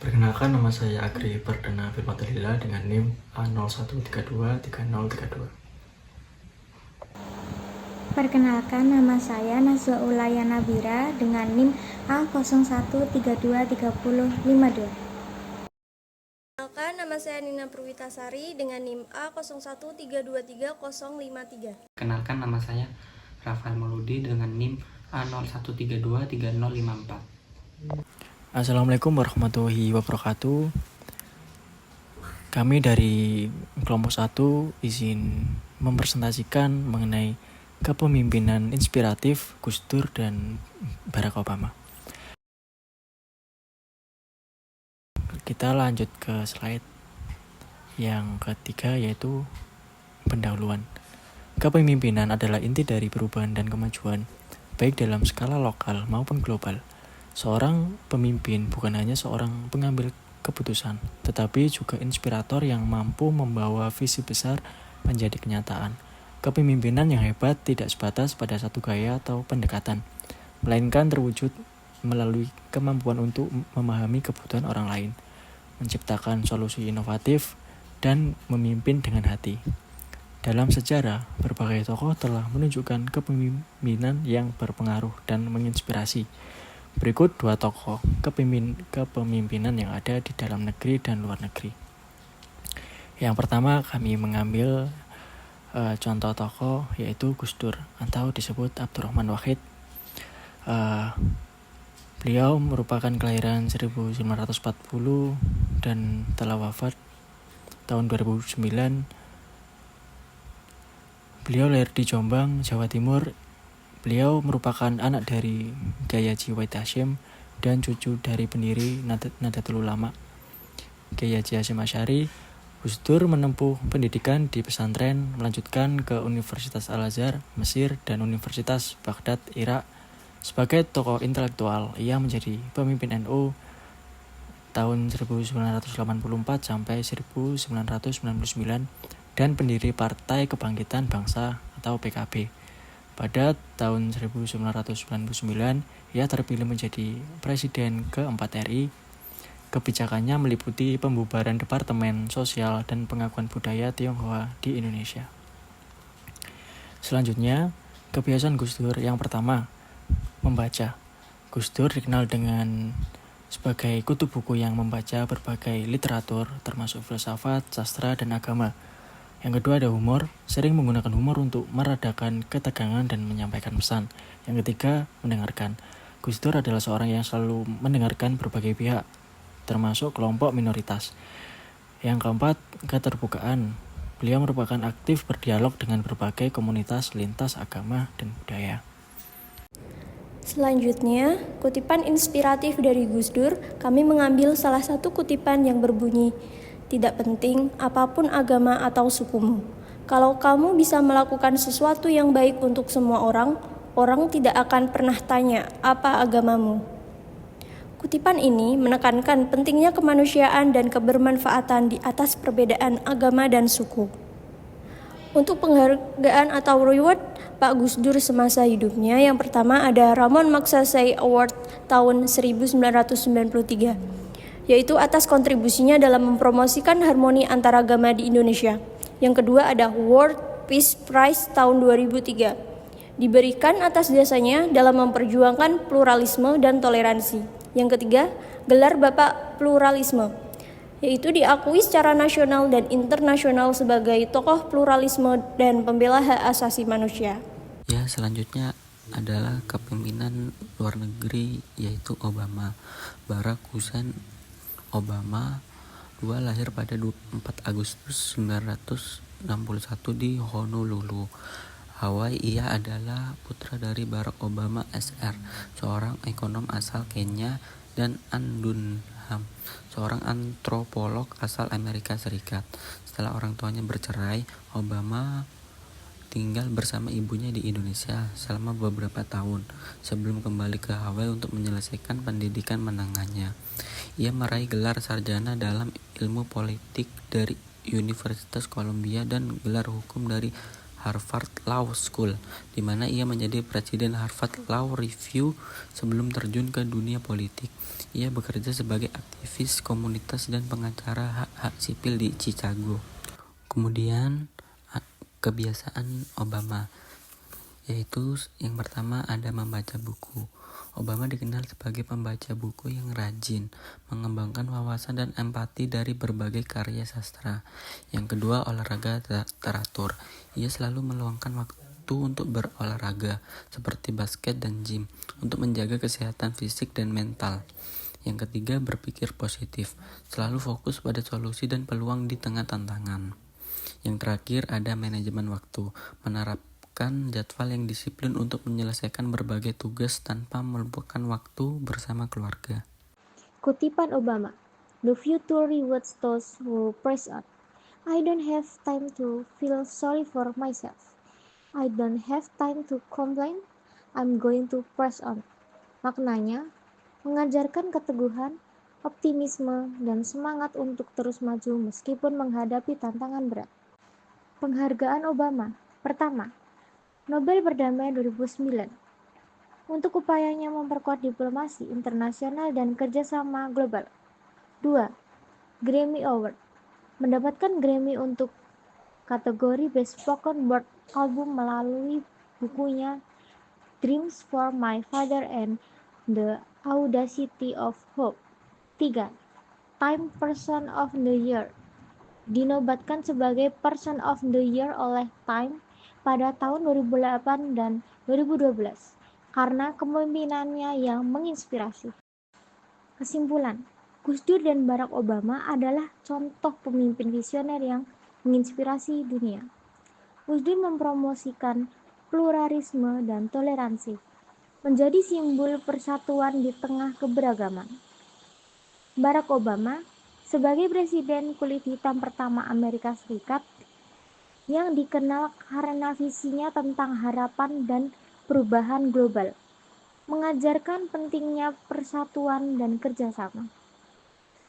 Perkenalkan, nama saya Agri Perdana Firmanullah dengan NIM A01323032. Perkenalkan, nama saya Nazwa Ulaya Nabira dengan NIM A01323052. Perkenalkan, nama saya Nina Purwitasari dengan NIM A01323053. Kenalkan, nama saya Rafael Mauludi dengan NIM A01323054. Assalamualaikum warahmatullahi wabarakatuh. Kami dari kelompok 1 izin mempresentasikan mengenai kepemimpinan inspiratif Gus Dur dan Barack Obama. Kita lanjut ke slide yang ketiga, yaitu pendahuluan. Kepemimpinan adalah inti dari perubahan dan kemajuan, baik dalam skala lokal maupun global. Seorang pemimpin bukan hanya seorang pengambil keputusan, tetapi juga inspirator yang mampu membawa visi besar menjadi kenyataan. Kepemimpinan yang hebat tidak sebatas pada satu gaya atau pendekatan, melainkan terwujud melalui kemampuan untuk memahami kebutuhan orang lain, menciptakan solusi inovatif, dan memimpin dengan hati. Dalam sejarah, berbagai tokoh telah menunjukkan kepemimpinan yang berpengaruh dan menginspirasi. Berikut 2 tokoh kepemimpinan yang ada di dalam negeri dan luar negeri. Yang pertama, kami mengambil contoh tokoh, yaitu Gus Dur atau disebut Abdurrahman Wahid. Beliau merupakan kelahiran 1940 dan telah wafat tahun 2009. Beliau lahir di Jombang, Jawa Timur. Beliau merupakan anak dari Kyai Haji Wahid Hasyim dan cucu dari pendiri Nahdlatul Ulama, Kyai Haji Hasyim Asy'ari. Gus Dur menempuh pendidikan di pesantren, melanjutkan ke Universitas Al-Azhar, Mesir, dan Universitas Baghdad, Irak. Sebagai tokoh intelektual, ia menjadi pemimpin NU tahun 1984 sampai 1999 dan pendiri Partai Kebangkitan Bangsa atau PKB. Pada tahun 1999, ia terpilih menjadi Presiden ke-4 RI. Kebijakannya meliputi pembubaran Departemen Sosial dan Pengakuan Budaya Tionghoa di Indonesia. Selanjutnya, kebiasaan Gus Dur yang pertama, membaca. Gus Dur dikenal dengan sebagai kutu buku yang membaca berbagai literatur, termasuk filsafat, sastra, dan agama. Yang kedua ada humor, sering menggunakan humor untuk meredakan ketegangan dan menyampaikan pesan. Yang ketiga, mendengarkan. Gus Dur adalah seorang yang selalu mendengarkan berbagai pihak, termasuk kelompok minoritas. Yang keempat, keterbukaan. Beliau merupakan aktif berdialog dengan berbagai komunitas lintas agama dan budaya. Selanjutnya, kutipan inspiratif dari Gus Dur, kami mengambil salah satu kutipan yang berbunyi, "Tidak penting apapun agama atau sukumu. Kalau kamu bisa melakukan sesuatu yang baik untuk semua orang, orang tidak akan pernah tanya apa agamamu." Kutipan ini menekankan pentingnya kemanusiaan dan kebermanfaatan di atas perbedaan agama dan suku. Untuk penghargaan atau reward Pak Gus Dur semasa hidupnya, yang pertama ada Ramon Magsaysay Award tahun 1993, yaitu atas kontribusinya dalam mempromosikan harmoni antaragama di Indonesia. Yang kedua ada World Peace Prize tahun 2003, diberikan atas jasanya dalam memperjuangkan pluralisme dan toleransi. Yang ketiga, gelar Bapak Pluralisme, yaitu diakui secara nasional dan internasional sebagai tokoh pluralisme dan pembela hak asasi manusia. Ya, selanjutnya adalah kepemimpinan luar negeri, yaitu Obama. Barack Hussein Obama II lahir pada 24 Agustus 1961 di Honolulu, Hawaii. Ia adalah putra dari Barack Obama Sr., seorang ekonom asal Kenya, dan Ann Dunham, seorang antropolog asal Amerika Serikat. Setelah orang tuanya bercerai, Obama tinggal bersama ibunya di Indonesia selama beberapa tahun sebelum kembali ke Hawaii untuk menyelesaikan pendidikan menengahnya. Ia meraih gelar sarjana dalam ilmu politik dari Universitas Columbia dan gelar hukum dari Harvard Law School, di mana ia menjadi presiden Harvard Law Review sebelum terjun ke dunia politik. Ia bekerja sebagai aktivis komunitas dan pengacara hak-hak sipil di Chicago. Kemudian kebiasaan Obama, yaitu yang pertama ada membaca buku. Obama dikenal sebagai pembaca buku yang rajin, mengembangkan wawasan dan empati dari berbagai karya sastra. Yang kedua, olahraga teratur. Ia selalu meluangkan waktu untuk berolahraga, seperti basket dan gym, untuk menjaga kesehatan fisik dan mental. Yang ketiga, berpikir positif, selalu fokus pada solusi dan peluang di tengah tantangan. Yang terakhir, ada manajemen waktu, menerapkan jadwal yang disiplin untuk menyelesaikan berbagai tugas tanpa melupakan waktu bersama keluarga. Kutipan Obama, "The future rewards those who press on. I don't have time to feel sorry for myself. I don't have time to complain. I'm going to press on." Maknanya, mengajarkan keteguhan, optimisme, dan semangat untuk terus maju meskipun menghadapi tantangan berat. Penghargaan Obama. Pertama, Nobel Perdamaian 2009 untuk upayanya memperkuat diplomasi internasional dan kerjasama global. 2. Grammy Award, mendapatkan Grammy untuk kategori Best Spoken Word Album melalui bukunya Dreams for My Father and the Audacity of Hope. 3. Time Person of the Year, dinobatkan sebagai Person of the Year oleh Time pada tahun 2008 dan 2012 karena kepemimpinannya yang menginspirasi. Kesimpulan, Gus Dur dan Barack Obama adalah contoh pemimpin visioner yang menginspirasi dunia. Gus Dur mempromosikan pluralisme dan toleransi, menjadi simbol persatuan di tengah keberagaman. Barack Obama sebagai presiden kulit hitam pertama Amerika Serikat yang dikenal karena visinya tentang harapan dan perubahan global, mengajarkan pentingnya persatuan dan kerjasama.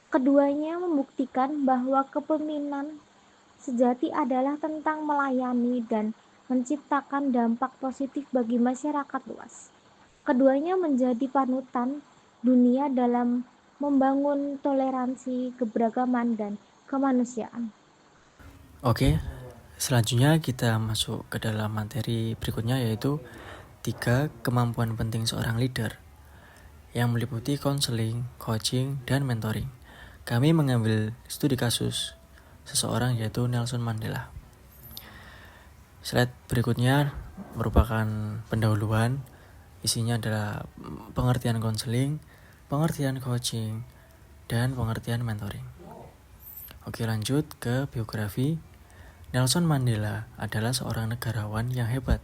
Keduanya membuktikan bahwa kepemimpinan sejati adalah tentang melayani dan menciptakan dampak positif bagi masyarakat luas. Keduanya menjadi panutan dunia dalam membangun toleransi, keberagaman, dan kemanusiaan. Oke, selanjutnya kita masuk ke dalam materi berikutnya, yaitu 3 kemampuan penting seorang leader yang meliputi konseling, coaching, dan mentoring. Kami mengambil studi kasus seseorang, yaitu Nelson Mandela. Slide berikutnya merupakan pendahuluan. Isinya adalah pengertian konseling, pengertian coaching, dan pengertian mentoring. Oke, lanjut ke biografi. Nelson Mandela adalah seorang negarawan yang hebat,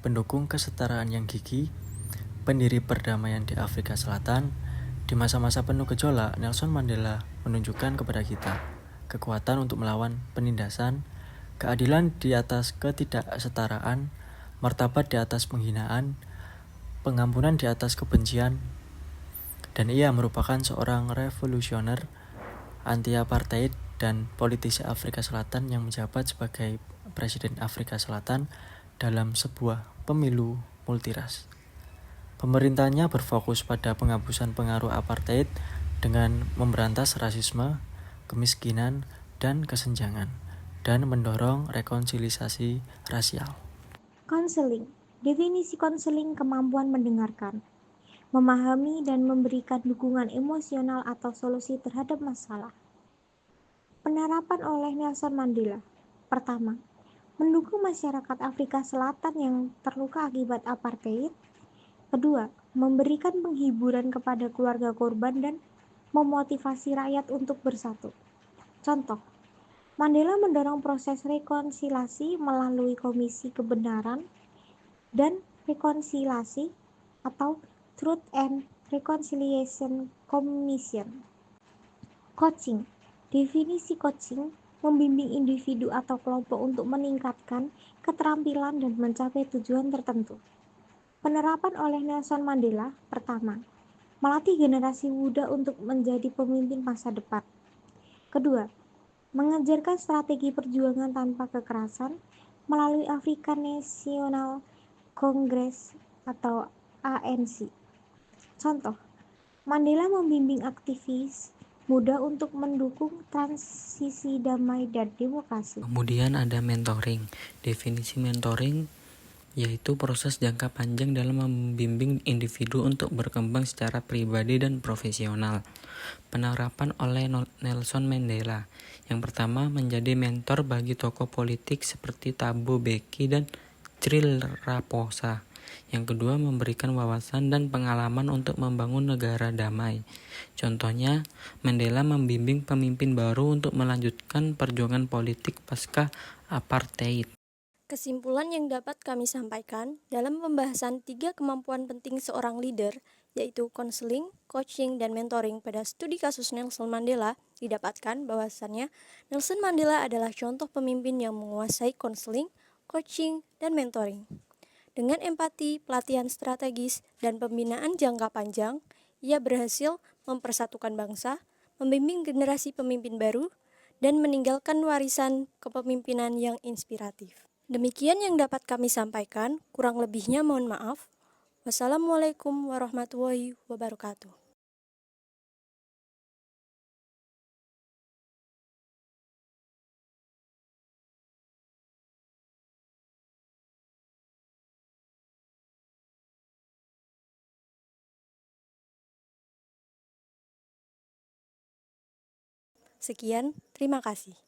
pendukung kesetaraan yang gigih, pendiri perdamaian di Afrika Selatan. Di masa-masa penuh gejolak, Nelson Mandela menunjukkan kepada kita kekuatan untuk melawan penindasan, keadilan di atas ketidaksetaraan, martabat di atas penghinaan, pengampunan di atas kebencian, dan ia merupakan seorang revolusioner, anti-apartheid, dan politisi Afrika Selatan yang menjabat sebagai Presiden Afrika Selatan dalam sebuah pemilu multiras. Pemerintahnya berfokus pada penghapusan pengaruh apartheid dengan memberantas rasisme, kemiskinan, dan kesenjangan, dan mendorong rekonsiliasi rasial. Konseling. Definisi konseling: kemampuan mendengarkan, memahami, dan memberikan dukungan emosional atau solusi terhadap masalah. Penerapan oleh Nelson Mandela. Pertama, mendukung masyarakat Afrika Selatan yang terluka akibat apartheid. Kedua, memberikan penghiburan kepada keluarga korban dan memotivasi rakyat untuk bersatu. Contoh, Mandela mendorong proses rekonsiliasi melalui Komisi Kebenaran dan Rekonsiliasi atau Truth and Reconciliation Commission. Coaching. Definisi coaching: membimbing individu atau kelompok untuk meningkatkan keterampilan dan mencapai tujuan tertentu. Penerapan oleh Nelson Mandela. Pertama, melatih generasi muda untuk menjadi pemimpin masa depan. Kedua, mengajarkan strategi perjuangan tanpa kekerasan melalui African National Congress atau ANC. Contoh, Mandela membimbing aktivis muda untuk mendukung transisi damai dan demokrasi. Kemudian ada mentoring. Definisi mentoring yaitu proses jangka panjang dalam membimbing individu untuk berkembang secara pribadi dan profesional. Penerapan oleh Nelson Mandela. Yang pertama, menjadi mentor bagi tokoh politik seperti Thabo Mbeki dan Cyril Ramaphosa. Yang kedua, memberikan wawasan dan pengalaman untuk membangun negara damai. Contohnya, Mandela membimbing pemimpin baru untuk melanjutkan perjuangan politik pasca apartheid. Kesimpulan yang dapat kami sampaikan dalam pembahasan 3 kemampuan penting seorang leader, yaitu konseling, coaching, dan mentoring pada studi kasus Nelson Mandela, didapatkan bahwasannya Nelson Mandela adalah contoh pemimpin yang menguasai konseling, coaching, dan mentoring. Dengan empati, pelatihan strategis, dan pembinaan jangka panjang, ia berhasil mempersatukan bangsa, membimbing generasi pemimpin baru, dan meninggalkan warisan kepemimpinan yang inspiratif. Demikian yang dapat kami sampaikan, kurang lebihnya mohon maaf. Wassalamualaikum warahmatullahi wabarakatuh. Sekian, terima kasih.